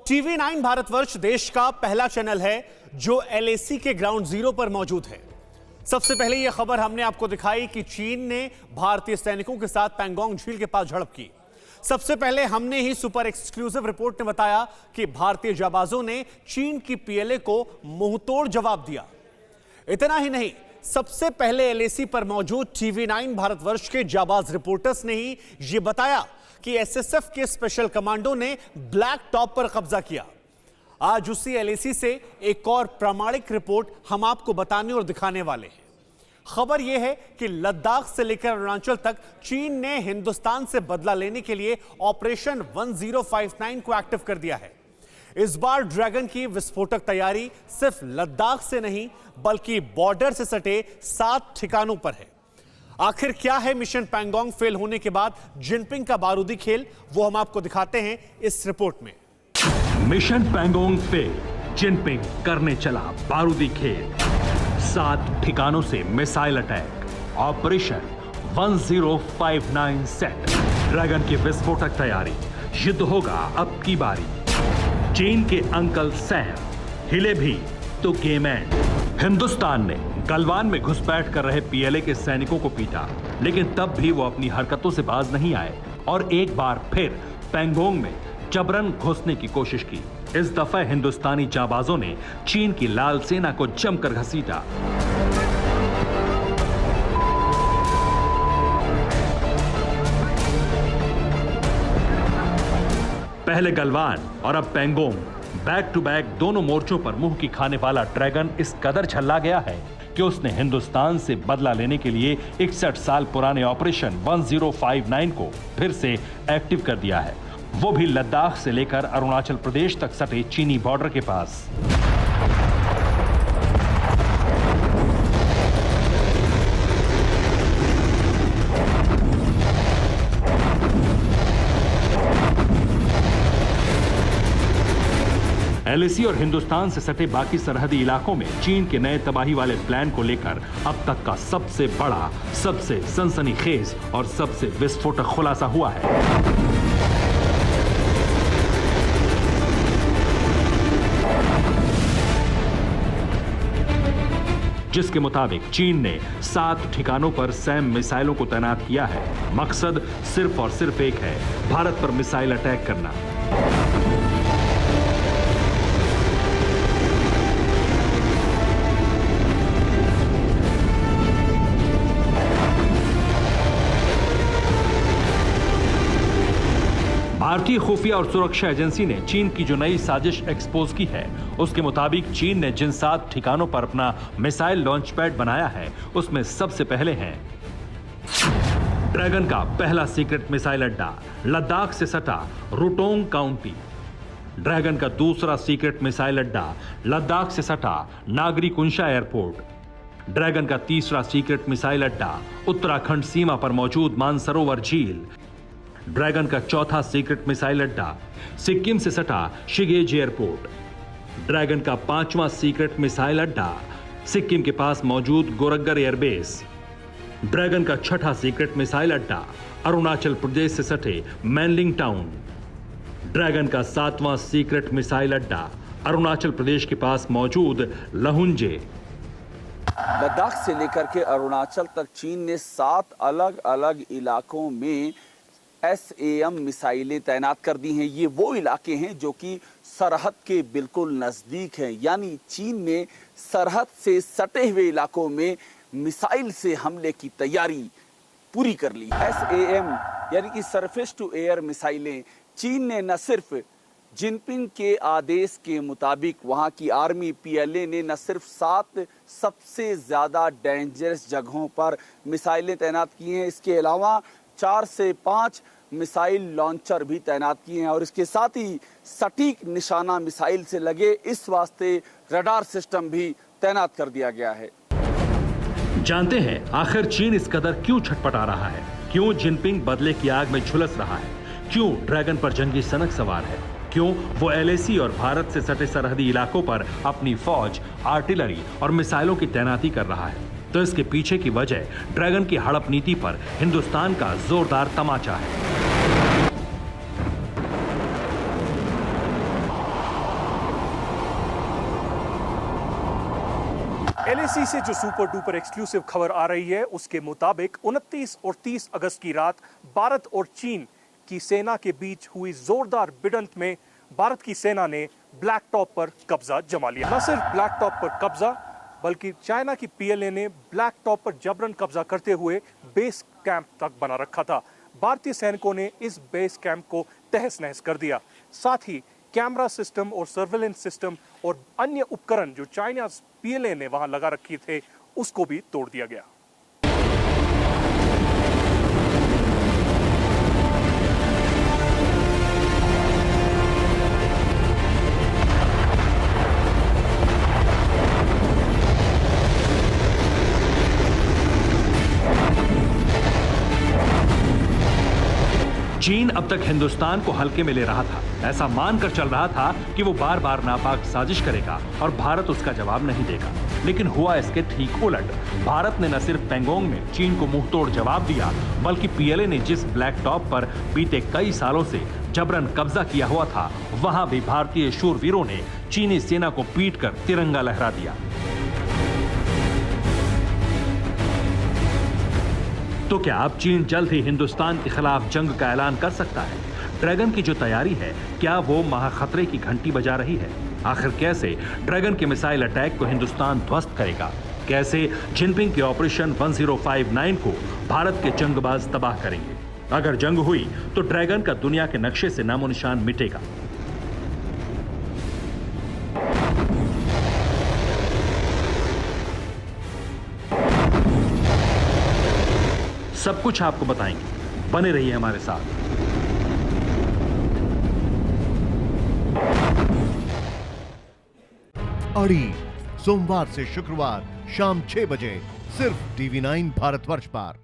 TV 9 Bharatvarsh देश का पहला चैनल है जो एलएसी के ग्राउंड जीरो पर मौजूद है। सबसे पहले यह खबर हमने आपको दिखाई कि चीन ने भारतीय सैनिकों के साथ पैंगोंग झील के पास झड़प की। सबसे पहले हमने ही सुपर एक्सक्लूसिव रिपोर्ट में बताया कि भारतीय जाबाजों ने चीन की पीएलए को मुंहतोड़ जवाब दिया। इतना ही नहीं, सबसे पहले एलएसी पर मौजूद टीवी 9 भारतवर्ष के जाबाज रिपोर्टर्स ने ही यह बताया कि एसएसएफ के स्पेशल कमांडो ने ब्लैक टॉप पर कब्जा किया। आज उसी एलएसी से एक और प्रामाणिक रिपोर्ट हम आपको बताने और दिखाने वाले हैं। खबर यह है कि लद्दाख से लेकर अरुणाचल तक चीन ने हिंदुस्तान से बदला लेने के लिए ऑपरेशन 1059 को एक्टिव कर दिया है। इस बार ड्रैगन की विस्फोटक तैयारी सिर्फ लद्दाख से नहीं बल्कि बॉर्डर से सटे 7 ठिकानों पर है। आखिर क्या है मिशन पैंगोंग फेल होने के बाद जिनपिंग का बारूदी खेल, वो हम आपको दिखाते हैं इस रिपोर्ट में। मिशन पैंगोंग फेल, जिनपिंग करने चला बारूदी खेल। 7 ठिकानों से missile attack, operation 1059 set. Dragon की विस्फोटक तैयारी, युद्ध होगा अब की बारी। चीन के अंकल सैम हिले भी तो गेम एंड। हिंदुस्तान ने गलवान में घुसपैठ कर रहे पीएलए के सैनिकों को पीटा, लेकिन तब भी वो अपनी हरकतों से बाज नहीं आए और एक बार फिर पैंगोंग में जबरन घुसने की कोशिश की। इस दफा हिंदुस्तानी जाबाजों ने चीन की लाल सेना को जमकर घसीटा। पहले गलवान और अब पैंगोंग, बैक टू बैक दोनों मोर्चों पर मुंह की खाने वाला ड्रैगन इस कदर झल्ला गया है कि उसने हिंदुस्तान से बदला लेने के लिए 61 साल पुराने ऑपरेशन 1059 को फिर से एक्टिव कर दिया है, वो भी लद्दाख से लेकर अरुणाचल प्रदेश तक सटे चीनी बॉर्डर के पास। एलएसी और हिंदुस्तान से सटे बाकी सरहदी इलाकों में चीन के नए तबाही वाले प्लान को लेकर अब तक का सबसे बड़ा, सबसे सनसनीखेज और सबसे विस्फोटक खुलासा हुआ है। जिसके मुताबिक चीन ने 7 ठिकानों पर सैम मिसाइलों को तैनात किया है। मकसद सिर्फ और सिर्फ एक है, भारत पर मिसाइल अटैक करना। भारतीय खुफिया और सुरक्षा एजेंसी ने चीन की जो नई साजिश एक्सपोज की है, उसके मुताबिक चीन ने जिन 7 ठिकानों पर अपना मिसाइल लॉन्च पैड बनाया है, उसमें सबसे पहले हैं ड्रैगन का पहला सीक्रेट मिसाइल अड्डा लद्दाख से सटा रुटोंग काउंटी। ड्रैगन का दूसरा सीक्रेट मिसाइल अड्डा लद्दाख से सटा नागरी कुंशा एयरपोर्ट। ड्रैगन का तीसरा सीक्रेट मिसाइल अड्डा उत्तराखंड सीमा पर मौजूद मानसरोवर झील। ड्रैगन का चौथा सीक्रेट मिसाइल अड्डा सिक्किम से सटा शिगेज एयरपोर्ट। ड्रैगन का 5वां सीक्रेट मिसाइल अड्डा सिक्किम के पास मौजूद गोरखगढ़ एयरबेस। ड्रैगन का 6ठा सीक्रेट मिसाइल अड्डा अरुणाचल प्रदेश से सटे मैनलिंग टाउन। ड्रैगन का 7वां सीक्रेट मिसाइल अड्डा अरुणाचल प्रदेश के पास मौजूद लहुंजे। लद्दाख से लेकर के अरुणाचल तक चीन ने 7 अलग अलग इलाकों में SAM मिसाइलें तैनात कर दी हैं। ये वो इलाके हैं जो कि सरहद के बिल्कुल नज़दीक हैं, यानी चीन ने सरहद से सटे हुए इलाकों में मिसाइल से हमले की तैयारी पूरी कर ली। SAM यानी कि सरफेस टू एयर मिसाइलें चीन ने न सिर्फ जिनपिंग के आदेश के मुताबिक वहाँ की आर्मी पीएलए ने न सिर्फ 7 सबसे ज़्यादा डेंजरस जगहों पर मिसाइलें तैनात की हैं, इसके अलावा 4 से 5 मिसाइल लॉन्चर भी तैनात किए हैं और इसके साथ ही सटीक निशाना मिसाइल से लगे इस वास्ते रडार सिस्टम भी तैनात कर दिया गया है। जानते हैं आखिर चीन इस कदर क्यों छटपटा रहा है, क्यों जिनपिंग बदले की आग में झुलस रहा है, क्यों ड्रैगन पर जंगी सनक सवार है, क्यों वो एलएसी और भारत से सटे सरहदी इलाकों पर अपनी फौज, आर्टिलरी और मिसाइलों की तैनाती कर रहा है। तो इसके पीछे की वजह ड्रैगन की हड़प नीति पर हिंदुस्तान का जोरदार तमाचा है। एलएसी से जो सुपर डुपर एक्सक्लूसिव खबर आ रही है उसके मुताबिक 29 और 30 अगस्त की रात भारत और चीन की सेना के बीच हुई जोरदार भिड़ंत में भारत की सेना ने ब्लैक टॉप पर कब्जा जमा लिया। न सिर्फ ब्लैक टॉप पर कब्जा बल्कि चाइना की पीएलए ने ब्लैक टॉप पर जबरन कब्जा करते हुए बेस कैंप तक बना रखा था। भारतीय सैनिकों ने इस बेस कैंप को तहस नहस कर दिया। साथ ही कैमरा सिस्टम और सर्वेलेंस सिस्टम और अन्य उपकरण जो चाइना पीएलए ने वहां लगा रखे थे उसको भी तोड़ दिया गया। चीन अब तक हिंदुस्तान को हल्के में ले रहा था। ऐसा मानकर चल रहा था कि वो बार बार नापाक साजिश करेगा और भारत उसका जवाब नहीं देगा। लेकिन हुआ इसके ठीक उलट। भारत ने न सिर्फ पैंगोंग में चीन को मुंहतोड़ जवाब दिया, बल्कि पीएलए ने जिस ब्लैक टॉप पर बीते कई सालों से जबरन कब्जा किया हुआ था, वहां भी भारतीय शूरवीरों ने चीनी सेना को पीटकर तिरंगा लहरा दिया। तो क्या अब चीन जल्द ही हिंदुस्तान के खिलाफ जंग का ऐलान कर सकता है? ड्रैगन की जो तैयारी है, क्या वो महाखतरे की घंटी बजा रही है? आखिर कैसे ड्रैगन के मिसाइल अटैक को हिंदुस्तान ध्वस्त करेगा? कैसे जिनपिंग के ऑपरेशन 1059 को भारत के जंगबाज तबाह करेंगे? अगर जंग हुई तो ड्रैगन का दुनिया के नक्शे से नामो निशान मिटेगा। सब कुछ आपको बताएंगे, बने रहिए हमारे साथ। अड़ी सोमवार से शुक्रवार शाम 6 बजे सिर्फ TV9 भारतवर्ष पर।